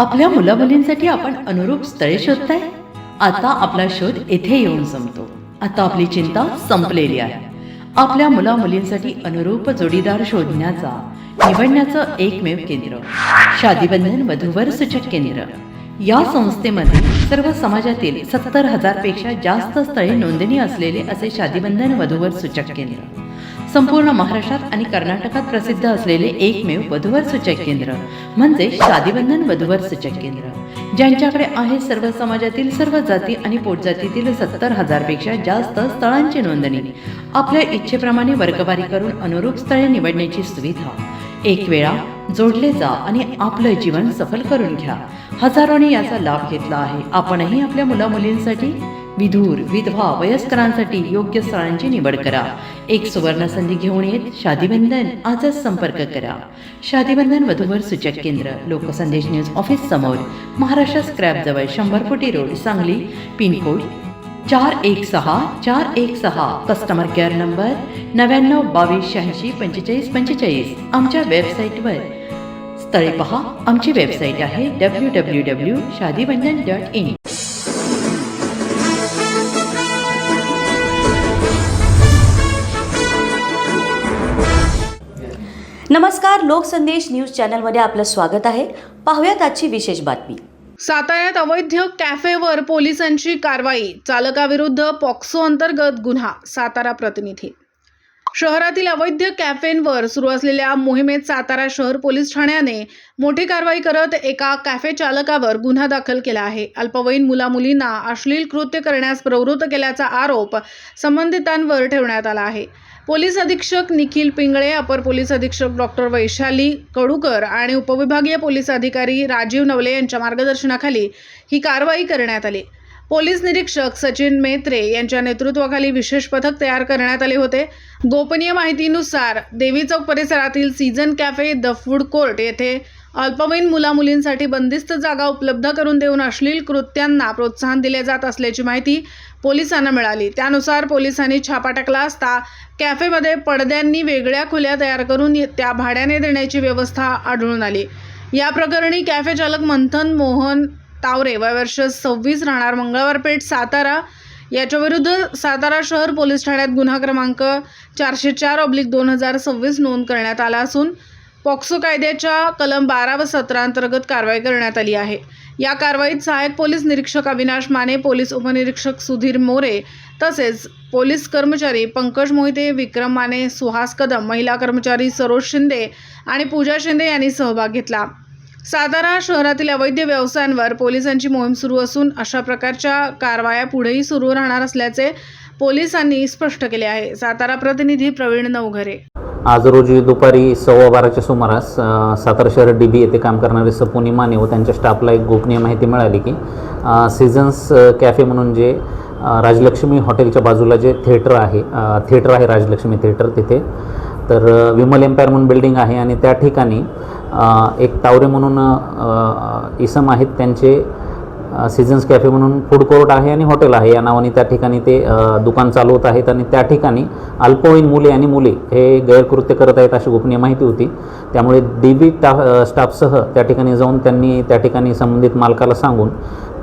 आपल्या मुलामुलींसाठी आपण अनुरूप स्थळे शोधताय? आता आपला शोध येथे येऊन संपतो. आता आपली चिंता संपलेली आहे. आपल्या मुलामुलींसाठी अनुरूप जोडीदार शोधण्याचा निवडण्याचं एकमेव केंद्र शादीबंधन वधूवर सूचक केंद्र. या संस्थेमध्ये सर्व समाजातील 70,000 पेक्षा जास्त स्थळे नोंदणी असलेले असे शादीबंधन वधूवर सूचक केंद्र. संपूर्ण महाराष्ट्रात आणि कर्नाटकात प्रसिद्ध असलेले एकमेव वधूवर सूचक केंद्र म्हणजे शादीबंधन वधूवर सूचक केंद्र, ज्यांच्याकडे आहे सर्व समाजातील सर्व जाती आणि पोटजातीतील 70,000 पेक्षा जास्त स्थळांची नोंदणी. आपल्या इच्छेप्रमाणे वर्गवारी करून अनुरूप स्थळे निवडण्याची सुविधा. एक वेळा जोडले जा आणि आपलं जीवन सफल करून घ्या. हजारोंनी याचा लाभ घेतला आहे. आपणही आपल्या मुलामुलींसाठी, विधूर, विधवा, वयस्करांसाठी योग्य स्थळांची निवड करा. एक सुवर्ण संधी घेऊन येत शादीबंधन. आजच संपर्क करा. शादीबंधन वधूवर सूचक केंद्र, लोकसंदेश न्यूज ऑफिस समोर, महाराष्ट्र स्क्रॅप जवळ, 100 फुटी road, Sangli. Pin code 416-416. Customer care number 99-22-86-45-45. आमच्या वेबसाईटवर स्थळे पहा. आमची वेबसाईट आहे www.shadibandhan.in. नमस्कार, लोकसंदेश न्यूज चॅनलमध्ये आपलं स्वागत आहे. पाहूयात आजची विशेष बातमी. साताऱ्यात अवैध कॅफेवर पोलिसांची कारवाई, चालकाविरुद्ध पॉक्सो अंतर्गत गुन्हा. सातारा प्रतिनिधी. शहरातील अवैध कॅफेंवर सुरू असलेल्या मोहिमेत सातारा शहर पोलीस ठाण्याने मोठी कारवाई करत एका कॅफे चालकावर गुन्हा दाखल केला आहे. अल्पवयीन मुलामुलींना अश्लील कृत्य करण्यास प्रवृत्त केल्याचा आरोप संबंधितांवर ठेवण्यात आला आहे. पोलीस अधीक्षक निखिल पिंगळे, अपर पोलीस अधीक्षक डॉक्टर वैशाली कडूकर आणि उपविभागीय पोलीस अधिकारी राजीव नवले यांच्या मार्गदर्शनाखाली ही कारवाई करण्यात आली. पोलीस निरीक्षक सचिन मेत्रे यांच्या नेतृत्वाखाली विशेष पथक तयार करण्यात आले होते. गोपनीय माहितीनुसार देवी चौक परिसरातील season cafe, the food court येथे अल्पवयीन मुलामुलींसाठी बंदिस्त जागा उपलब्ध करून देऊन अश्लील कृत्यांना प्रोत्साहन दिले जात असल्याची माहिती पोलिसांना मिळाली. त्यानुसार पोलिसांनी छापा टाकला असता कॅफेमध्ये पडद्यांनी वेगळ्या खोल्या तयार करून त्या भाड्याने देण्याची व्यवस्था आढळून आली. या प्रकरणी कॅफे चालक मंथन मोहन तावरे, वय वर्ष 26, राहणार मंगळवारपेठ, सातारा, याच्याविरुद्ध सातारा शहर पोलीस ठाण्यात गुन्हा क्रमांक 404/2026 नोंद करण्यात आला असून पॉक्सो कायद्याच्या कलम 12 व 17 अंतर्गत कारवाई करण्यात आली आहे. या कारवाईत सहाय्यक पोलीस निरीक्षक अविनाश माने, पोलीस उपनिरीक्षक सुधीर मोरे तसेच पोलीस कर्मचारी पंकज मोहिते, विक्रम माने, सुहास कदम, महिला कर्मचारी सरोज शिंदे आणि पूजा शिंदे यांनी सहभाग घेतला. सातारा शहरातील अवैध व्यवसायांवर पोलिसांची मोहीम सुरू असून अशा प्रकारच्या कारवाया पुढेही सुरू राहणार असल्याचे पोलिसांनी स्पष्ट केले आहे. सातारा प्रतिनिधी प्रवीण नवघरे. आज रोजी दुपारी 12:15च्या सुमारास सातारा शहर DB येथे काम करणारे सपोनी माने व त्यांच्या स्टाफला एक गोपनीय माहिती मिळाली की सीझन्स कॅफे म्हणून जे राजलक्ष्मी हॉटेलच्या बाजूला जे थिएटर आहे राजलक्ष्मी थिएटर, तिथे तर विमल एम्पायर म्हणून बिल्डिंग आहे आणि त्या ठिकाणी एक तावरे म्हणून इसम आहेत. त्यांचे सीझन्स कॅफे म्हणून फूड कोर्ट आहे आणि हॉटेल आहे या नावाने त्या ठिकाणी ते दुकान चालवत आहेत आणि त्या ठिकाणी अल्पवयीन मुले आणि मुली हे गैरकृत्य करत आहेत अशी गोपनीय माहिती होती. त्यामुळे DB स्टाफसह त्या ठिकाणी जाऊन त्यांनी त्या ठिकाणी संबंधित मालकाला सांगून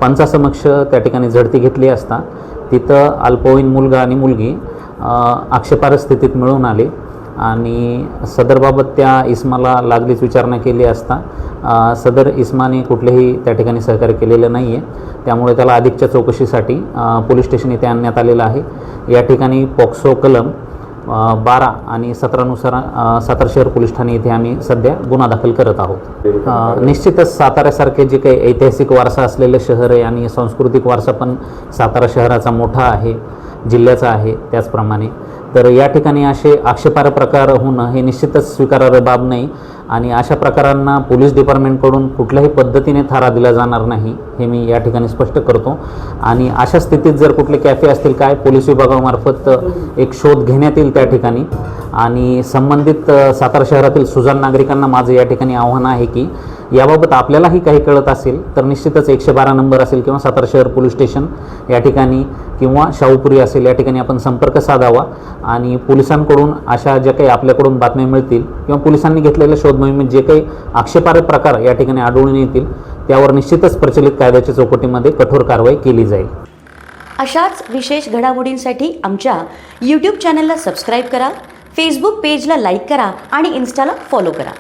पंचासमक्ष त्या ठिकाणी झडती घेतली असता तिथं अल्पवयीन मुलगा आणि मुलगी आक्षेपार्ह स्थितीत मिळून आले आणि सदरबाबत त्या इस्माला लागलीच विचारणा केली असता सदर इस्माने कुठलेही त्या ठिकाणी सहकार्य केलेलं नाही आहे. त्यामुळे त्याला अधिकच्या चौकशीसाठी पोलीस स्टेशन येथे आणण्यात आलेलं आहे. या ठिकाणी पॉक्सो कलम 12 आणि 17 नुसार सातारा शहर पोलीस ठाणे येथे आम्ही सध्या गुन्हा दाखल करत आहोत. निश्चितच साताऱ्यासारखे जे काही ऐतिहासिक वारसा असलेलं शहर आहे आणि सांस्कृतिक वारसा पण सातारा शहराचा मोठा आहे, जिल्ह्याचा आहे त्याचप्रमाणे, तर या ठिकाणी असे आक्षेपार्ह प्रकार होणं हे निश्चितच स्वीकारार्ह बाब नाही आणि अशा प्रकारांना पोलीस डिपार्टमेंटकडून कुठल्याही पद्धतीने थारा दिला जाणार नाही हे मी या ठिकाणी स्पष्ट करतो. आणि अशा स्थितीत जर कुठले कॅफे असतील काय पोलीस विभागामार्फत एक शोध घेण्यात येईल त्या ठिकाणी. आणि संबंधित सातारा शहरातील सुजाण नागरिकांना माझं या ठिकाणी आव्हान आहे की याबाबत आपल्यालाही काही कळत असेल तर निश्चितच 112 नंबर असेल किंवा सातारा शहर पोलीस स्टेशन या ठिकाणी किंवा शाहूपुरी असेल या ठिकाणी आपण संपर्क साधावा आणि पोलिसांकडून अशा ज्या काही आपल्याकडून बातम्या मिळतील किंवा पोलिसांनी घेतलेल्या शोध मोहिमेत जे काही आक्षेपार्ह प्रकार या ठिकाणी आढळून येतील त्यावर निश्चितच प्रचलित कायद्याच्या चौकटीमध्ये कठोर कारवाई केली जाईल. अशाच विशेष घडामोडींसाठी आमच्या यूट्यूब चॅनलला सबस्क्राईब करा, फेसबुक पेजला लाईक करा आणि इन्स्टाला फॉलो करा.